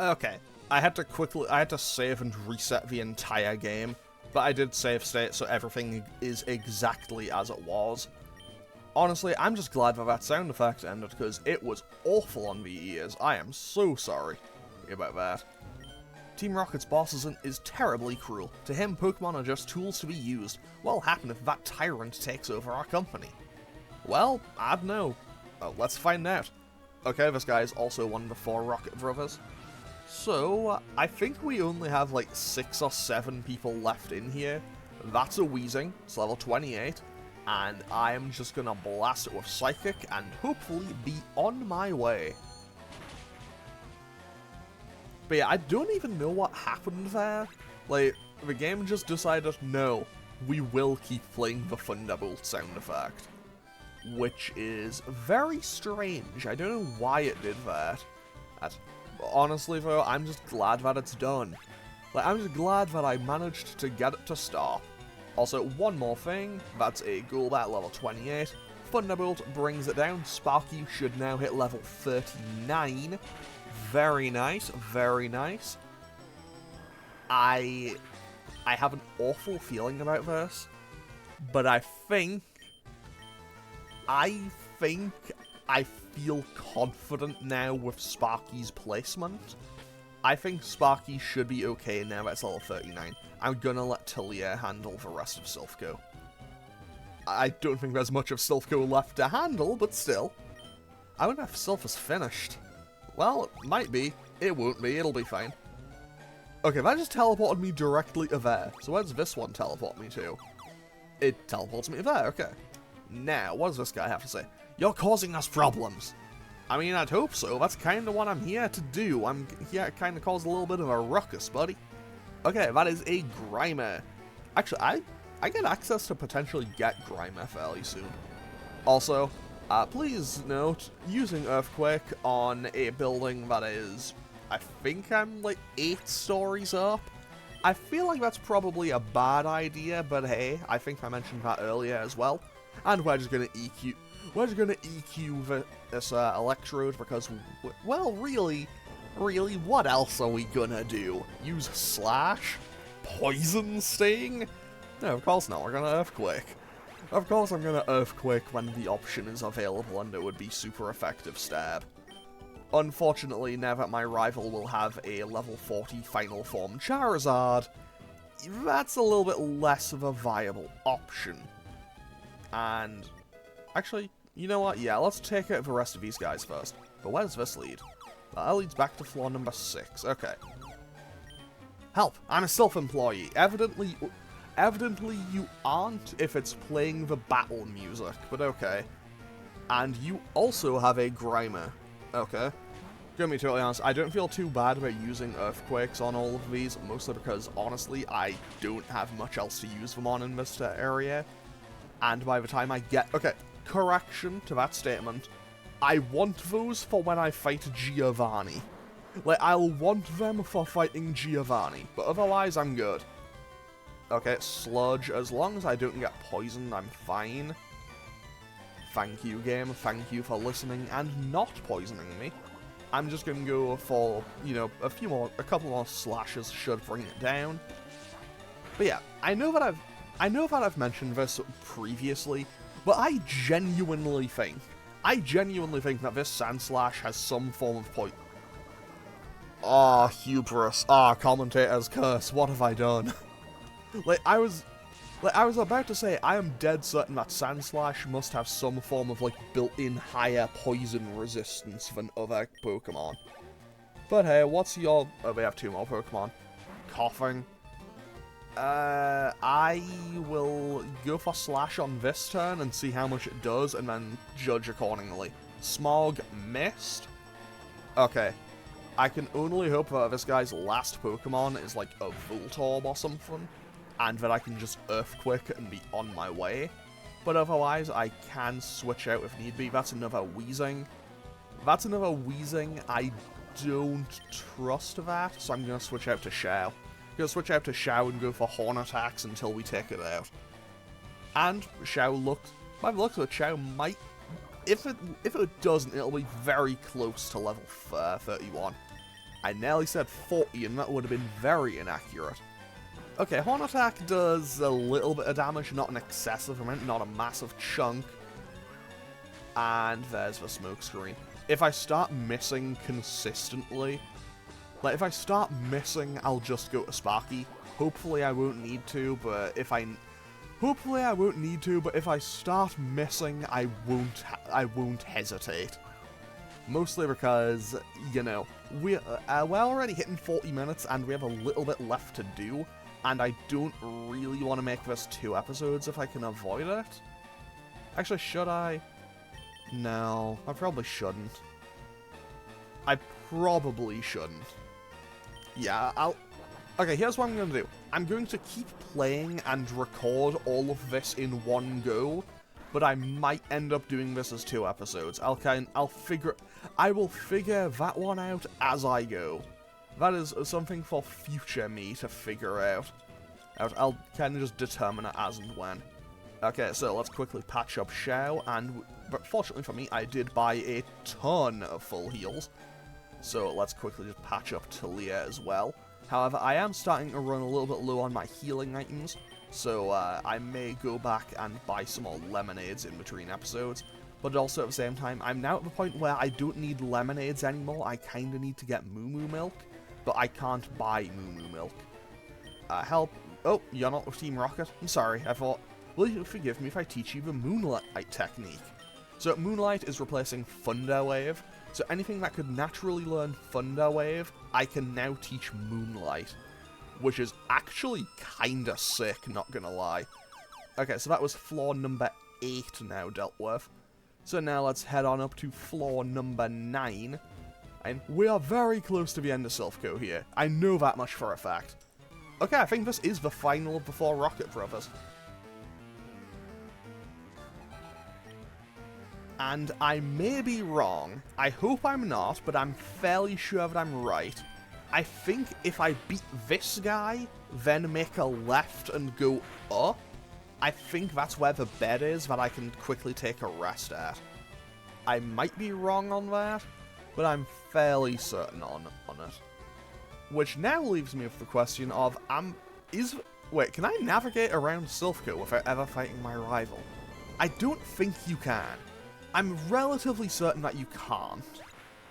Okay, I had to save and reset the entire game, but I did save state, so everything is exactly as it was. Honestly, I'm just glad that sound effect ended, because it was awful on the ears. I am so sorry about that. Team Rocket's boss is terribly cruel. To him, Pokemon are just tools to be used. What'll happen if that tyrant takes over our company? Well, I don't know. Let's find out. Okay, this guy is also one of the 4 Rocket Brothers. So, I think we only have like 6 or 7 people left in here. That's a Weezing, it's level 28, and I am just gonna blast it with Psychic and hopefully be on my way. But yeah, I don't even know what happened there. Like, the game just decided, no, we will keep playing the Thunderbolt sound effect. Which is very strange. I don't know why it did that. Honestly though, I'm just glad that it's done. Like, I'm just glad that I managed to get it to stop. Also, one more thing, that's a Golbat level 28. Thunderbolt brings it down. Sparky should now hit level 39. Very nice, very nice. I have an awful feeling about this, but I think I feel confident now with Sparky's placement. I think Sparky should be okay now that it's level 39. I'm gonna let Tilia handle the rest of Silph Co. I don't think there's much of Silph Co left to handle, but still. I wonder if Silph is finished. Well, it might be. It won't be. It'll be fine. Okay, that just teleported me directly to there. So where does this one teleport me to? It teleports me to there, okay. Now, what does this guy have to say? You're causing us problems. I mean, I'd hope so. That's kind of what I'm here to do. I'm here to kind of cause a little bit of a ruckus, buddy. Okay, that is a Grimer. Actually, I get access to potentially get Grimer fairly soon. Also, please note, using Earthquake on a building that is, I think I'm like 8 stories up. I feel like that's probably a bad idea, but hey, I think I mentioned that earlier as well. And we're just gonna EQ this Electrode because, well, really, what else are we gonna do? Use Slash? Poison Sting? No, of course not, we're gonna Earthquake. Of course I'm gonna Earthquake when the option is available and it would be super effective stab. Unfortunately, now that my rival will have a level 40 Final Form Charizard, that's a little bit less of a viable option. And, actually, you know what? Yeah, let's take out the rest of these guys first. But where does this lead? That leads back to floor number 6. Okay. Help! I'm a Silph employee. Evidently you aren't if it's playing the battle music, but okay. And you also have a Grimer. Okay. Gonna be totally honest, I don't feel too bad about using Earthquakes on all of these, mostly because, honestly, I don't have much else to use them on in this area. And by the time I get... Okay, correction to that statement. I want those for when I fight Giovanni. Like, I'll want them for fighting Giovanni, but otherwise I'm good. Okay, Sludge. As long as I don't get poisoned, I'm fine. Thank you, game. Thank you for listening and not poisoning me. I'm just gonna go for, you know, a couple more slashes should bring it down. But yeah, I know that I've mentioned this previously, but I genuinely think that this Sandslash has some form of poison. Ah, hubris. Ah, commentator's curse. What have I done? I was about to say, I am dead certain that Sandslash must have some form of, built-in higher poison resistance than other Pokemon. But hey, what's your... Oh, we have 2 more Pokemon. Coughing. I will go for Slash on this turn and see how much it does, and then judge accordingly. Smog missed. Okay. I can only hope that this guy's last Pokemon is, a Voltorb or something, and that I can just Earthquake and be on my way. But otherwise, I can switch out if need be. That's another Weezing. I don't trust that, so I'm going to switch out to Shao. I'm going to switch out to Shao and go for Horn Attacks until we take it out. And Shao looks... By the looks of it, Shao might... If it doesn't, it'll be very close to level 31. I nearly said 40, and that would have been very inaccurate. Okay, Horn Attack does a little bit of damage, not an excessive amount, not a massive chunk. And there's the smoke screen. If I start missing consistently, like if I start missing, I'll just go to Sparky. Hopefully I won't need to, but if I start missing, I won't hesitate. Mostly because, you know, we're already hitting 40 minutes and we have a little bit left to do, and I don't really want to make this 2 episodes if I can avoid it. Actually, should I? No, I probably shouldn't. I probably shouldn't. Yeah, Okay, here's what I'm going to do. I'm going to keep playing and record all of this in one go, but I might end up doing this as 2 episodes. I will figure that one out as I go. That is something for future me to figure out. I'll kind of just determine it as and when. Okay, so let's quickly patch up Xiao, but fortunately for me, I did buy a ton of full heals. So let's quickly just patch up Talia as well. However, I am starting to run a little bit low on my healing items, so I may go back and buy some more lemonades in between episodes. But also at the same time, I'm now at the point where I don't need lemonades anymore. I kind of need to get Moo Moo Milk, but I can't buy Moo Moo Milk. Help. Oh, you're not with Team Rocket? I'm sorry, I thought, will you forgive me if I teach you the Moonlight technique? So Moonlight is replacing Thunder Wave, so anything that could naturally learn Thunder Wave, I can now teach Moonlight, which is actually kinda sick, not gonna lie. Okay, so that was floor number 8 now dealt with. So now let's head on up to floor number 9, and we are very close to the end of Silph Co here. I know that much for a fact. Okay, I think this is the final of the 4 Rocket Brothers. And I may be wrong. I hope I'm not, but I'm fairly sure that I'm right. I think if I beat this guy, then make a left and go up, I think that's where the bed is that I can quickly take a rest at. I might be wrong on that, but I'm fairly certain on it. Which now leaves me with the question of, wait, can I navigate around Silph Co without ever fighting my rival? I don't think you can. I'm relatively certain that you can't.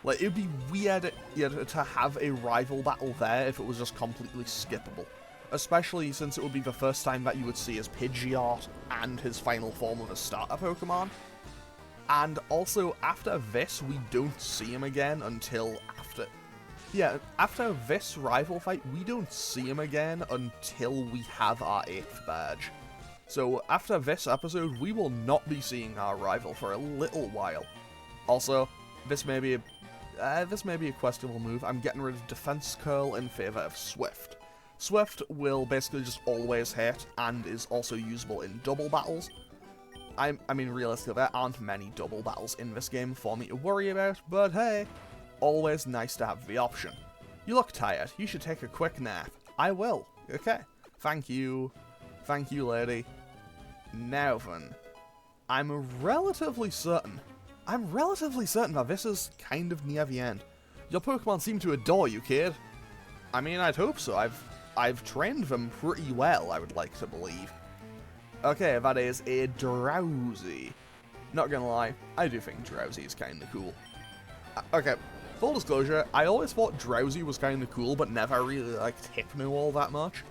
Like, it'd be weird to have a rival battle there if it was just completely skippable. Especially since it would be the first time that you would see his Pidgeot and his final form of a starter Pokemon. And also, after this, we don't see him again until after... Yeah, after this rival fight, we don't see him again until we have our 8th badge. So, after this episode, we will not be seeing our rival for a little while. Also, this may be a questionable move. I'm getting rid of Defense Curl in favor of Swift. Swift will basically just always hit, and is also usable in double battles. I mean, realistically, there aren't many double battles in this game for me to worry about, but hey, always nice to have the option. You look tired. You should take a quick nap. I will. Okay. Thank you. Thank you, lady. Now then, I'm relatively certain that this is kind of near the end. Your Pokemon seem to adore you, kid. I mean, I'd hope so. I've trained them pretty well, I would like to believe. Okay, that is a Drowsy. Not gonna lie, I do think Drowsy is kinda cool. Okay, full disclosure, I always thought Drowsy was kinda cool, but never really liked Hypno all that much.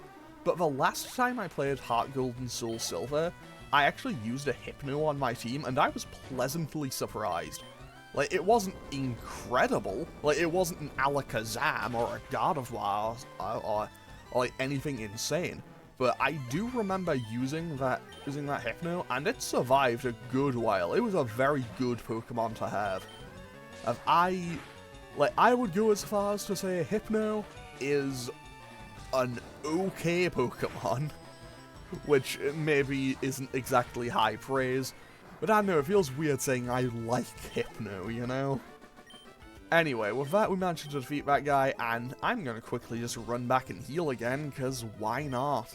But the last time I played Heart Gold and Soul Silver, I actually used a Hypno on my team, and I was pleasantly surprised. Like, it wasn't incredible, like, it wasn't an Alakazam or a Gardevoir or like anything insane, but I do remember using that Hypno, and it survived a good while. It was a very good Pokemon to have. I would go as far as to say Hypno is an okay Pokemon, which maybe isn't exactly high praise, but I don't know, it feels weird saying I like Hypno, you know? Anyway, with that, we managed to defeat that guy, and I'm gonna quickly just run back and heal again, because why not?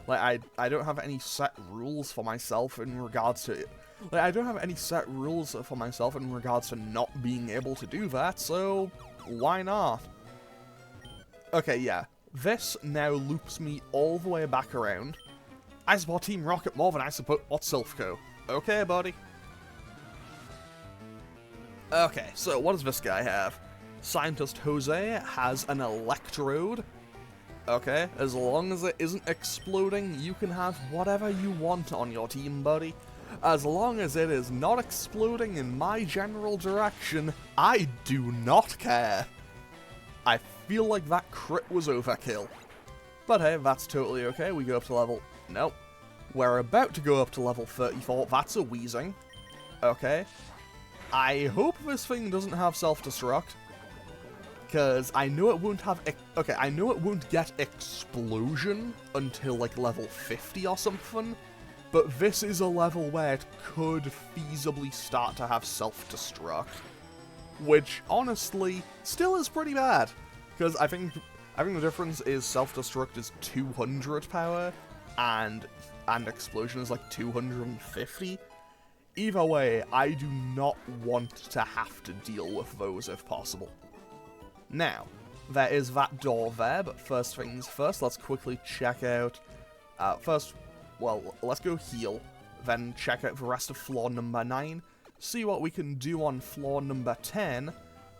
Like, I don't have any set rules for myself in regards to... Like, I don't have any set rules for myself in regards to not being able to do that, so why not? Okay, yeah. This now loops me all the way back around. I support Team Rocket more than I support Silph Co. Okay, buddy. Okay, so what does this guy have? Scientist Jose has an electrode. Okay, as long as it isn't exploding, you can have whatever you want on your team, buddy. As long as it is not exploding in my general direction, I do not care. I feel like that crit was overkill. But hey, that's totally okay. We go up to level... Nope. We're about to go up to level 34. That's a wheezing. Okay. I hope this thing doesn't have self-destruct. Because I know it won't have... Okay, I know it won't get explosion until like level 50 or something. But this is a level where it could feasibly start to have self-destruct. Which, honestly, still is pretty bad. Because I think the difference is self-destruct is 200 power, and explosion is like 250. Either way, I do not want to have to deal with those if possible. Now, there is that door there, but first things first, let's quickly check out... let's go heal, then check out the rest of floor number 9, see what we can do on floor number 10,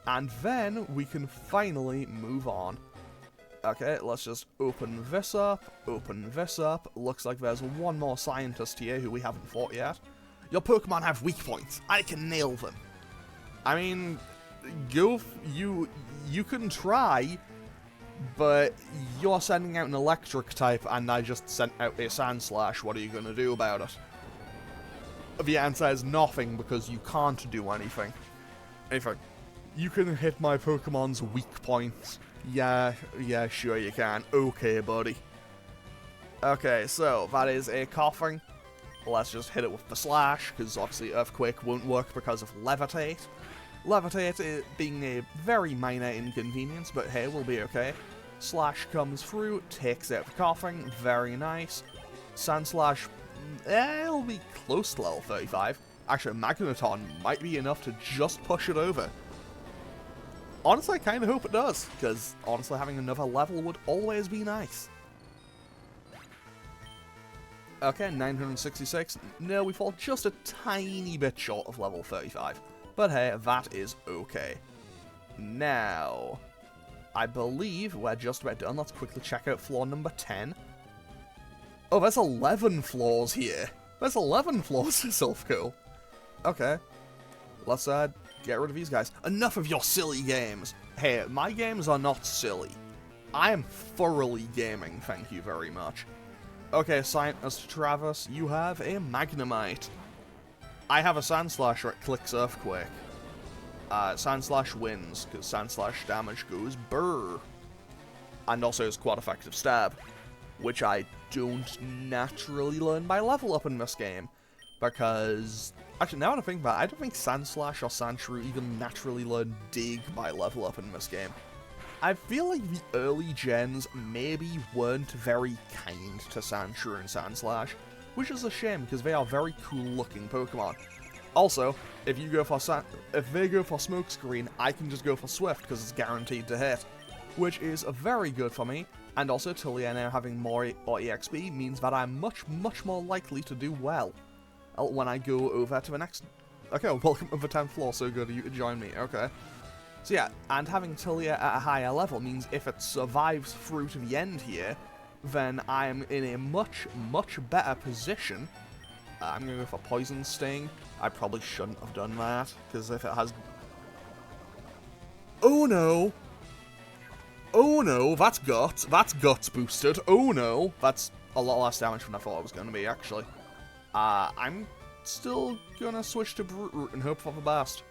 and then we can finally move on. Okay, let's just open this up, looks like there's one more scientist here who we haven't fought yet. Your Pokemon have weak points, I can nail them. I mean, you can try, but you're sending out an electric type and I just sent out a Sandslash, what are you gonna do about it? The answer is nothing, because you can't do anything. Anything. You can hit my Pokemon's weak points. Yeah, sure you can. Okay, buddy. Okay, so that is a coughing. Let's just hit it with the slash, because obviously Earthquake won't work because of Levitate. Levitate being a very minor inconvenience, but hey, we'll be okay. Slash comes through, takes out the coughing, very nice. Sandslash, it'll be close to level 35. Actually, Magneton might be enough to just push it over. Honestly, I kind of hope it does, because honestly having another level would always be nice. Okay, 966. No, we fall just a tiny bit short of level 35. But hey, that is okay. Now, I believe we're just about done. Let's quickly check out floor number 10. Oh, there's 11 floors here. There's 11 floors to Silph Co. Okay. Let's get rid of these guys. Enough of your silly games. Hey, my games are not silly. I am thoroughly gaming, thank you very much. Okay, Scientist Travis, you have a Magnemite. I have a Sandslash that clicks Earthquake. Sandslash wins, because Sandslash damage goes brrr. And also is quite effective stab, which I don't naturally learn by level up in this game. Because, actually now that I think about it, I don't think Sandslash or Sandshrew even naturally learn Dig by level up in this game. I feel like the early gens maybe weren't very kind to Sandshrew and Sandslash, which is a shame because they are very cool looking Pokemon. Also, if they go for Smokescreen, I can just go for Swift because it's guaranteed to hit, which is very good for me. And also, Tillia now having more EXP means that I'm much more likely to do well when I go over to the next... Okay, welcome to the 10th floor, so good of you to join me, okay. So yeah, and having Tillia at a higher level means if it survives through to the end here, then I'm in a much better position. I'm going to go for Poison Sting. I probably shouldn't have done that, because if it has... Oh no! Oh no, that's Guts. That's Guts boosted. Oh no! That's a lot less damage than I thought it was going to be, actually. I'm still going to switch to Brute Root and hope for the best.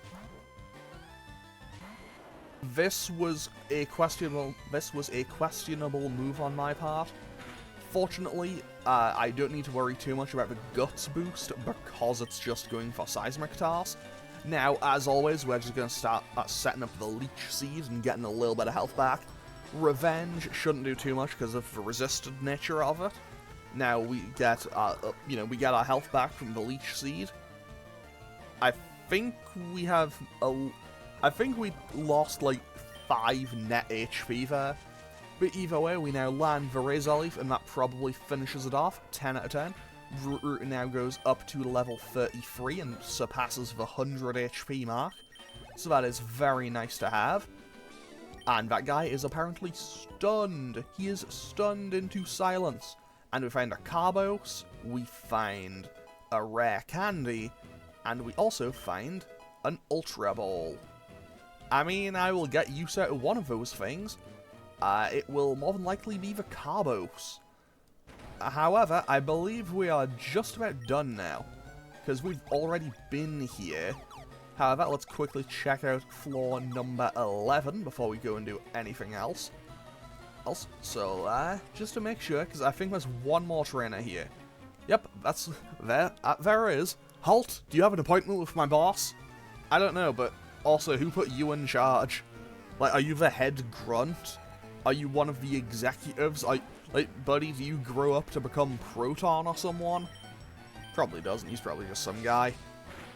This was a questionable move on my part. Fortunately, I don't need to worry too much about the Guts boost because it's just going for Seismic Toss. Now, as always, we're just going to start setting up the Leech Seed and getting a little bit of health back. Revenge shouldn't do too much because of the resisted nature of it. Now we get, we get our health back from the Leech Seed. I think we lost like 5 net HP there. But either way, we now land the Razor Leaf, and that probably finishes it off. 10 out of 10. Root now goes up to level 33 and surpasses the 100 HP mark. So that is very nice to have. And that guy is apparently stunned. He is stunned into silence. And we find a Carbos, we find a rare candy, and we also find an Ultra Ball. I mean, I will get use out of one of those things. It will more than likely be the Carbos. However, I believe we are just about done now, because we've already been here. However, let's quickly check out floor number 11 before we go and do anything else. So, just to make sure, because I think there's one more trainer here. Yep, that's there. There it is. Halt, do you have an appointment with my boss? I don't know, but also, who put you in charge? Like, are you the head grunt? Are you one of the executives? Like, buddy, do you grow up to become Proton or someone? Probably doesn't, he's probably just some guy.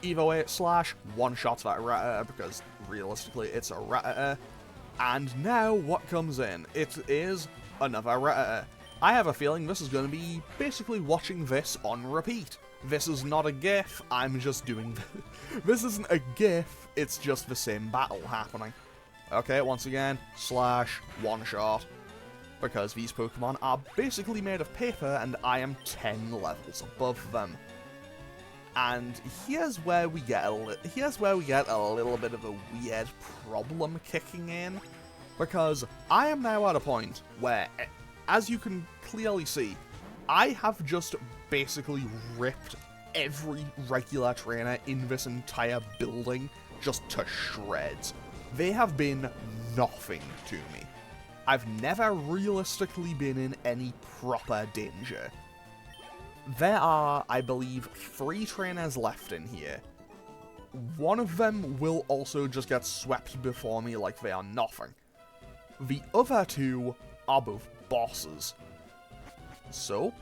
Either way, Slash one-shots that Rattata, because realistically, it's a Rattata. And now, what comes in? It is another Rattata. I have a feeling this is going to be basically watching this on repeat. This is not a GIF, I'm just doing this isn't a GIF, it's just the same battle happening. Okay, once again, Slash, one-shot. Because these Pokemon are basically made of paper, and I am 10 levels above them. And here's where we get a little bit of a weird problem kicking in, because I am now at a point where, as you can clearly see, I have just basically ripped every regular trainer in this entire building just to shreds. They have been nothing to me. I've never realistically been in any proper danger. There are, I believe, 3 trainers left in here. One of them will also just get swept before me like they are nothing. The other 2 are both bosses. So,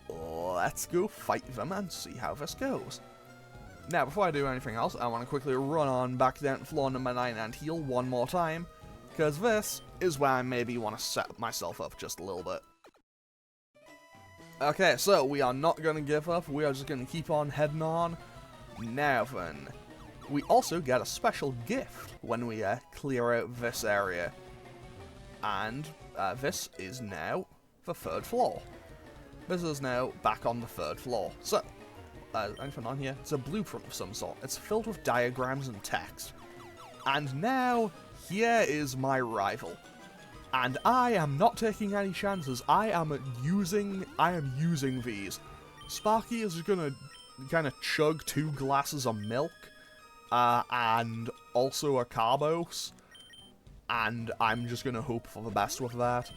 let's go fight them and see how this goes. Now, before I do anything else, I want to quickly run on back down to floor number 9 and heal one more time, because this is where I maybe want to set myself up just a little bit. Okay, so we are not going to give up, we are just going to keep on heading on. Now then, we also get a special gift when we clear out this area. And this is now the 3rd floor. This is now back on the 3rd floor. So, anything on here? It's a blueprint of some sort. It's filled with diagrams and text. And now, here is my rival. And I am not taking any chances. I am using these. Sparky is gonna kind of chug 2 glasses of milk, and also a Carbos, and I'm just gonna hope for the best with that.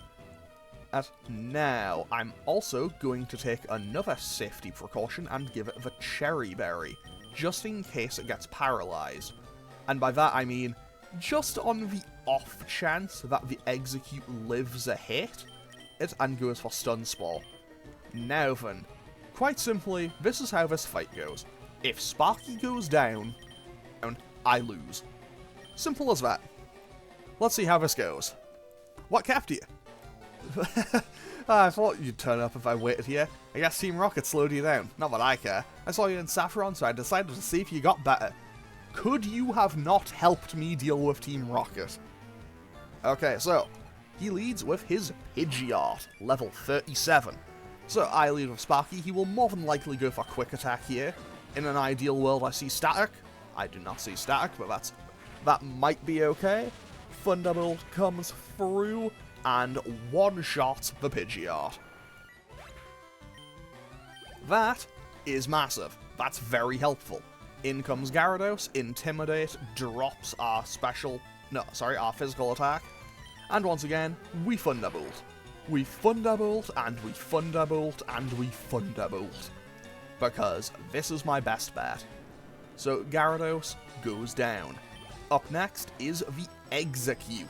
Now, I'm also going to take another safety precaution and give it the Cherry Berry, just in case it gets paralyzed. And by that I mean, just on the off chance that the Execute lives a hit, and goes for Stun Spore. Now then, quite simply, this is how this fight goes. If Sparky goes down, I lose. Simple as that. Let's see how this goes. What kept you? I thought you'd turn up if I waited here. I guess Team Rocket slowed you down. Not that I care. I saw you in Saffron, so I decided to see if you got better. Could you have not helped me deal with Team Rocket? Okay, so, he leads with his Pidgeot, level 37. So I lead with Sparky. He will more than likely go for Quick Attack here. In an ideal world, I see Static. I do not see Static, but that might be okay. Thunderbolt comes through and one-shots the Pidgeot. That is massive. That's very helpful. In comes Gyarados, Intimidate, drops our physical attack, and once again, we Thunderbolt. We Thunderbolt, and we Thunderbolt, and we Thunderbolt. Because this is my best bet. So Gyarados goes down. Up next is the Execute,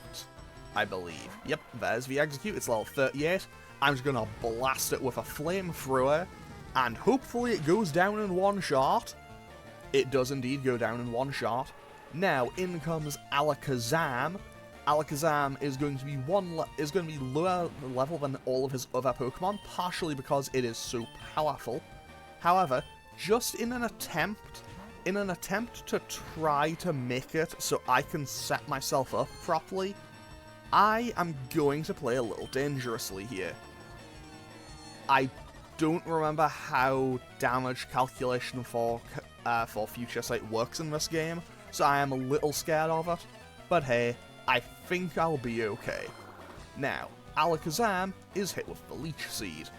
I believe. Yep, there's the Execute, it's level 38. I'm just gonna blast it with a Flamethrower, and hopefully it goes down in one shot. It does indeed go down in one shot. Now, in comes Alakazam, Alakazam is going to be lower level than all of his other Pokemon, partially because it is so powerful. However, just in an attempt to try to make it so I can set myself up properly, I am going to play a little dangerously here. I don't remember how damage calculation for Future Sight works in this game, so I am a little scared of it, but hey, I think I'll be okay. Now, Alakazam is hit with the Leech Seed,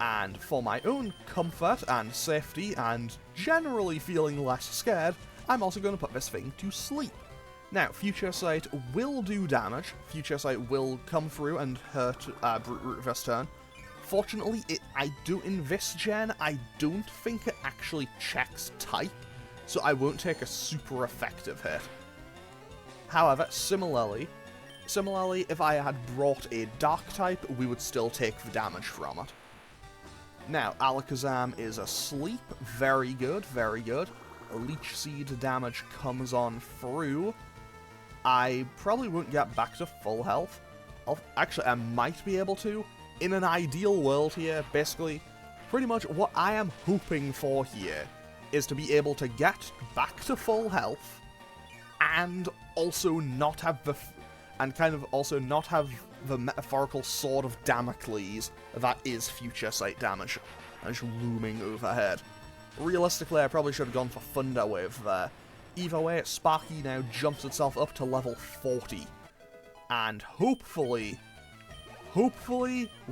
and for my own comfort and safety and generally feeling less scared, I'm also going to put this thing to sleep. Now, Future Sight will do damage. Future Sight will come through and hurt Brute Root this turn. Fortunately, in this gen, I don't think it actually checks type, so I won't take a super effective hit. However, similarly, if I had brought a Dark type, we would still take the damage from it. Now, Alakazam is asleep. Very good, very good. Leech Seed damage comes on through. I probably won't get back to full health. Actually, I might be able to. In an ideal world here, basically, pretty much what I am hoping for here is to be able to get back to full health and also not have the metaphorical sword of Damocles that is Future Sight damage and just looming overhead. Realistically, I probably should have gone for Thunder Wave there. Either way, Sparky now jumps itself up to level 40, and hopefully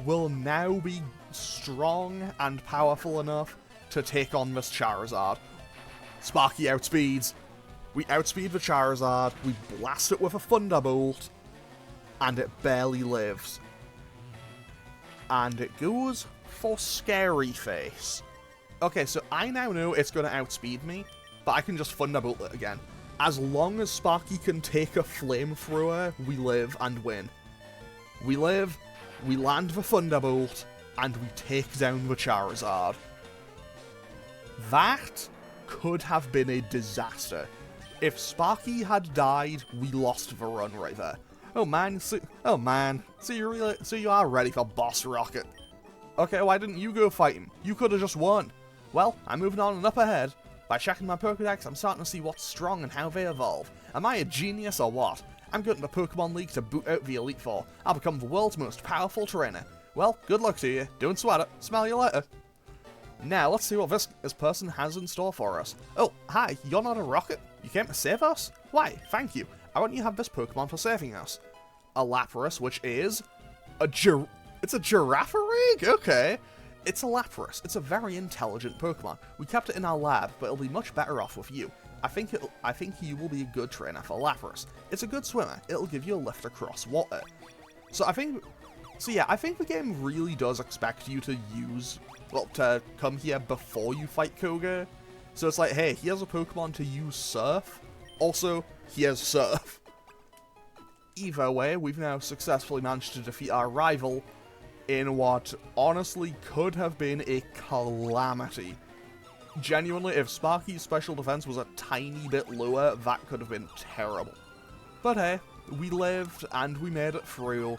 will now be strong and powerful enough to take on this Charizard. Sparky outspeeds. We outspeed the Charizard, we blast it with a Thunderbolt, and it barely lives. And it goes for Scary Face. Okay, so I now know it's going to outspeed me, but I can just Thunderbolt it again. As long as Sparky can take a Flamethrower, we live and win. We live, we land the Thunderbolt, and we take down the Charizard. That could have been a disaster. If Sparky had died, we lost the run right there. Oh man, so you are ready for Boss Rocket. Okay, why didn't you go fight him? You could have just won. Well, I'm moving on and up ahead. By checking my Pokédex, I'm starting to see what's strong and how they evolve. Am I a genius or what? I'm going to the Pokemon League to boot out the Elite Four. I'll become the world's most powerful trainer. Well, good luck to you. Don't sweat it. Smell you later. Now, let's see what this person has in store for us. Oh, hi, you're not a rocket? You came to save us? Why, thank you. I want you to have this Pokemon for saving us. A Lapras, which is it's a Girafarig? Okay. It's a Lapras. It's a very intelligent Pokemon. We kept it in our lab, but it'll be much better off with you. I think you will be a good trainer for Lapras. It's a good swimmer. It'll give you a lift across water. I think the game really does expect you to to come here before you fight Koga. So it's like, hey, here's a Pokemon to use Surf. Also, here's Surf. Either way, we've now successfully managed to defeat our rival in what honestly could have been a calamity. Genuinely, if Sparky's special defense was a tiny bit lower, that could have been terrible. But hey, we lived and we made it through.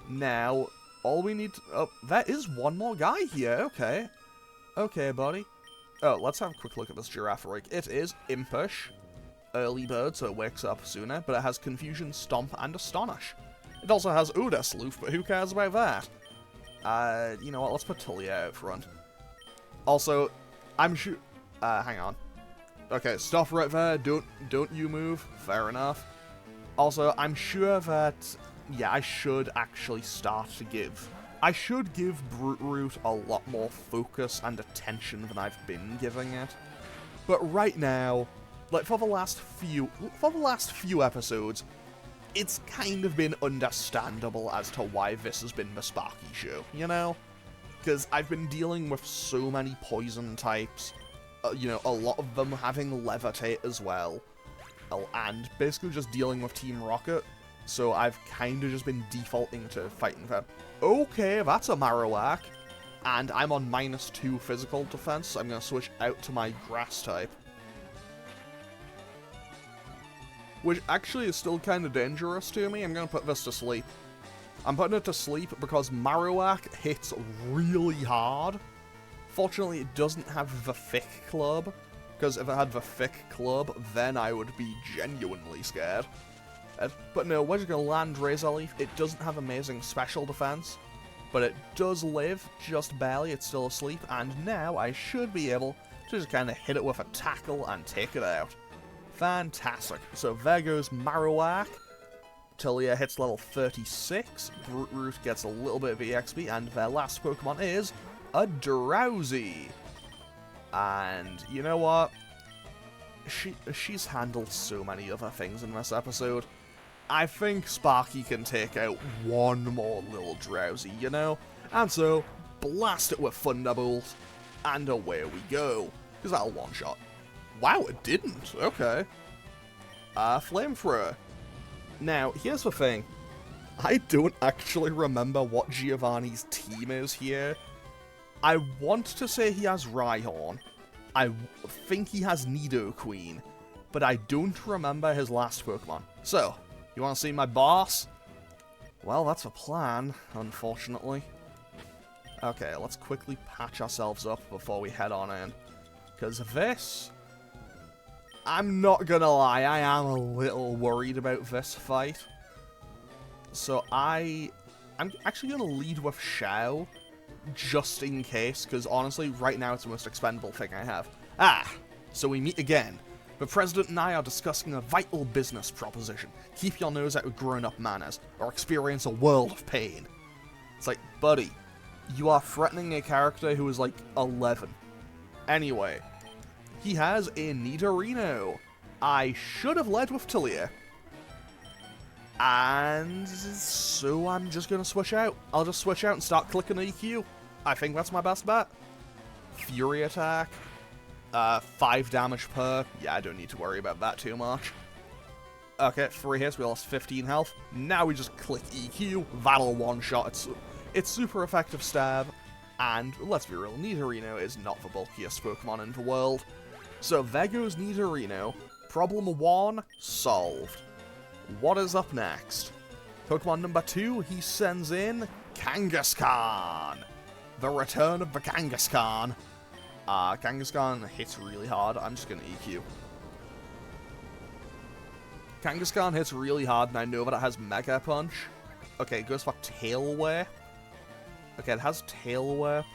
Now, all we need to... Oh, there is one more guy here, okay. Okay, buddy. Oh, let's have a quick look at this Girafarig. It is Impish. Early bird, so it wakes up sooner, but it has Confusion, Stomp, and Astonish. It also has Odor Sleuth, but who cares about that? You know what, let's put Tillia out front. Also, I'm sure... hang on. Okay, stop right there, don't you move, fair enough. Also, I'm sure that... Yeah, I should actually start to give... I should give Brute Root a lot more focus and attention than I've been giving it. But right now, like for the last few episodes, it's kind of been understandable as to why this has been the Sparky show, you know? Because I've been dealing with so many poison types, you know, a lot of them having Levitate as well, and basically just dealing with Team Rocket. So I've kind of just been defaulting to fighting them. Okay, that's a Marowak. And I'm on -2 physical defense, so I'm going to switch out to my Grass type. which actually is still kind of dangerous to me. I'm going to put this to sleep. I'm putting it to sleep because Marowak hits really hard. Fortunately, it doesn't have the thick club, because if it had the thick club, then I would be genuinely scared. But no, we're just going to land Razor Leaf. It doesn't have amazing special defense, but it does live, just barely. It's still asleep, and now I should be able to just kind of hit it with a tackle and take it out. Fantastic. So there goes Marowak. Tilia hits level 36. Brute Root gets a little bit of EXP, and their last Pokemon is a Drowsy. And you know what? She's handled so many other things in this episode. I think Sparky can take out one more little Drowsy, you know? And so, blast it with Thunderbolt, and away we go. Because that'll one-shot. Wow, it didn't. Okay. Flamethrower. Now, here's the thing. I don't actually remember what Giovanni's team is here. I want to say he has Rhyhorn. I think he has Nidoqueen. But I don't remember his last Pokemon. So, you want to see my boss? Well, that's a plan, unfortunately. Okay, let's quickly patch ourselves up before we head on in. Because this... I'm not gonna lie, I am a little worried about this fight. So I'm actually gonna lead with Xiao, just in case, because honestly, right now it's the most expendable thing I have. So we meet again. The President and I are discussing a vital business proposition. Keep your nose out of grown-up manners, or experience a world of pain. It's like, buddy, you are threatening a character who is like 11. Anyway, he has a Nidorino. I should have led with Tilia. And so I'm just going to switch out. I'll just switch out and start clicking EQ. I think that's my best bet. Fury Attack. 5 damage per. Yeah, I don't need to worry about that too much. Okay, 3 hits, we lost 15 health. Now we just click EQ. That'll one-shot. It's super effective stab. And let's be real, Nidorino is not the bulkiest Pokemon in the world. So there goes Nidorino. Problem 1 solved. What is up next? Pokemon number 2, he sends in Kangaskhan. The return of the Kangaskhan. Kangaskhan hits really hard. I'm just going to EQ. Kangaskhan hits really hard, and I know that it has Mega Punch. Okay, it goes for Tail Whip. Okay, it has Tail Whip,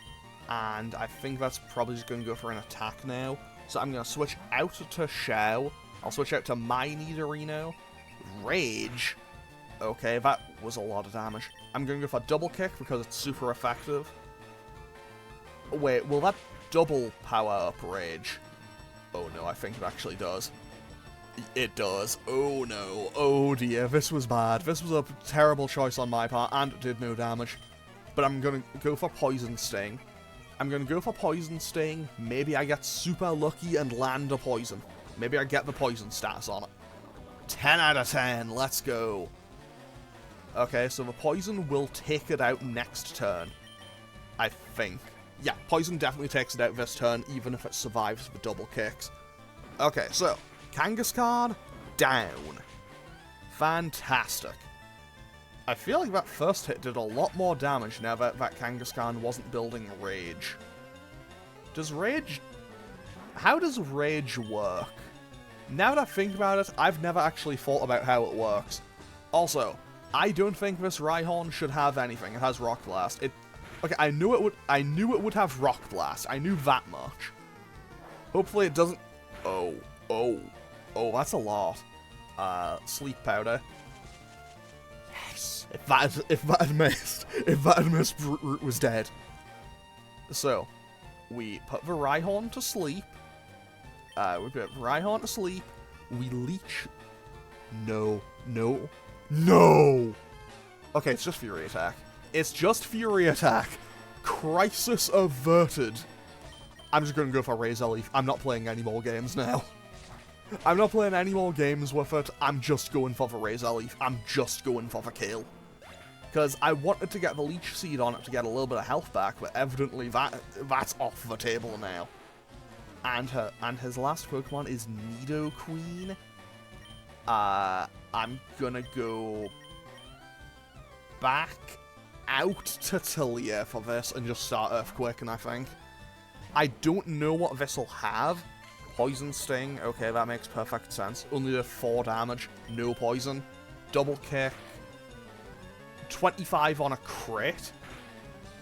and I think that's probably just going to go for an attack now. So I'm going to switch out to Xiao. I'll switch out to my Nidorino. Rage. Okay, that was a lot of damage. I'm going to go for Double Kick because it's super effective. Wait, will that double power up Rage? Oh no, I think it actually does. It does. Oh no. Oh dear, this was bad. This was a terrible choice on my part, and it did no damage. But I'm going to go for Poison Sting. I'm going to go for Poison Sting. Maybe I get super lucky and land a poison. Maybe I get the poison status on it. 10 out of 10. Let's go. Okay, so the poison will take it out next turn. I think. Yeah, poison definitely takes it out this turn, even if it survives the double kicks. Okay, so, Kangaskhan down. Fantastic. I feel like that first hit did a lot more damage now that Kangaskhan wasn't building Rage. Does Rage... How does Rage work? Now that I think about it, I've never actually thought about how it works. Also, I don't think this Rhyhorn should have anything. It has Rock Blast. Okay, I knew it would have Rock Blast. I knew that much. Hopefully it doesn't... Oh, that's a lot. Sleep Powder. Yes! If that had missed, Brute Root was dead. So, we put the Rhyhorn to sleep. We put Rhyhorn to sleep. We leech. No. Okay, it's just Fury Attack. It's just Fury Attack. Crisis averted. I'm just going to go for Razor Leaf. I'm not playing any more games now. I'm not playing any more games with it. I'm just going for the Razor Leaf. I'm just going for the kill. Because I wanted to get the Leech Seed on it to get a little bit of health back, but evidently that's off the table now. And his last Pokemon is Nidoqueen. I'm gonna go back out to Tilia for this and just start Earthquaking, I think. I don't know what this will have. Poison Sting, okay, that makes perfect sense. Only the 4 damage, no poison. Double kick. 25 on a crit.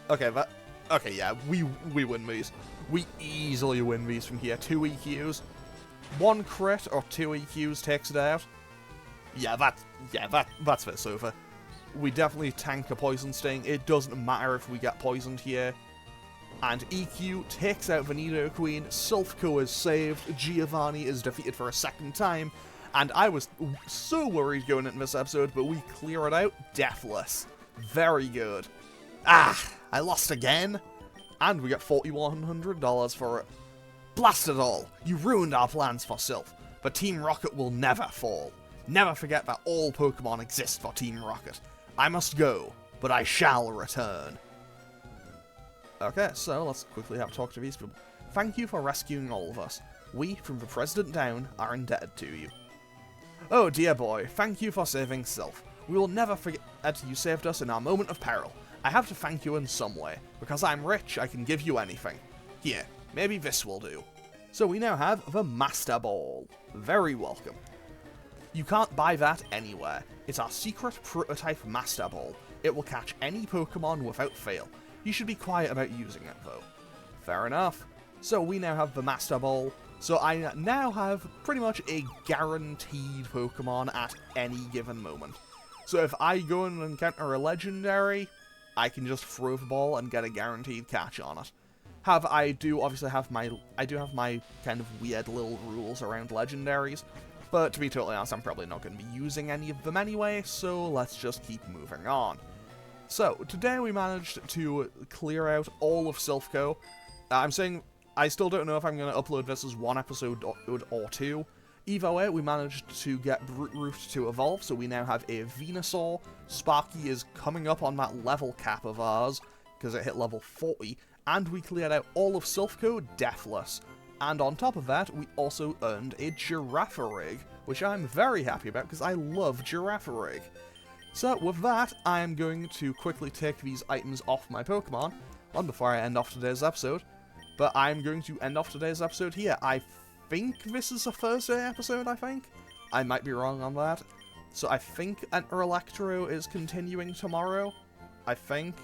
Okay, yeah, we win these. We easily win these from here. 2 EQs. 1 crit or 2 EQs takes it out. Yeah, that's this over. We definitely tank a Poison Sting. It doesn't matter if we get poisoned here. And EQ takes out the Nidoqueen. Silph Co is saved. Giovanni is defeated for a second time. And I was so worried going into this episode, but we clear it out deathless. Very good. Ah, I lost again. And we get $4,100 for it. Blast it all! You ruined our plans for Silph, but Team Rocket will never fall. Never forget that all Pokemon exist for Team Rocket. I must go, but I shall return. Okay, so let's quickly have a talk to these people. Thank you for rescuing all of us. We, from the President down, are indebted to you. Oh dear boy, thank you for saving Silph. We will never forget you saved us in our moment of peril. I have to thank you in some way. Because I'm rich, I can give you anything. Here, maybe this will do. So we now have the Master Ball. Very welcome. You can't buy that anywhere. It's our secret prototype Master Ball. It will catch any Pokemon without fail. You should be quiet about using it, though. Fair enough. So we now have the Master Ball. So I now have pretty much a guaranteed Pokemon at any given moment. So if I go and encounter a Legendary, I can just throw the ball and get a guaranteed catch on it. I do have my kind of weird little rules around Legendaries, but to be totally honest, I'm probably not going to be using any of them anyway, so let's just keep moving on. So, today we managed to clear out all of Silph Co. I still don't know if I'm going to upload this as 1 episode or 2. Either way, we managed to get Brute Root to evolve, so we now have a Venusaur. Sparky is coming up on that level cap of ours, because it hit level 40, and we cleared out all of Silph Co deathless. And on top of that, we also earned a Girafarig, which I'm very happy about, because I love Girafarig. So, with that, I am going to quickly take these items off my Pokemon, before I end off today's episode. But I'm going to end off today's episode here. I think this is a Thursday episode, I think? I might be wrong on that. So I think Enter Electro is continuing tomorrow, I think.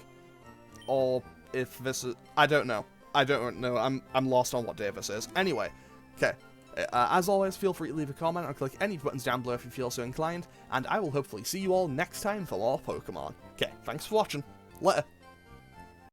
Or if this is... I don't know. I'm lost on what day this is. Anyway, okay. As always, feel free to leave a comment or click any buttons down below if you feel so inclined, and I will hopefully see you all next time for more Pokemon. Okay, thanks for watching. Later.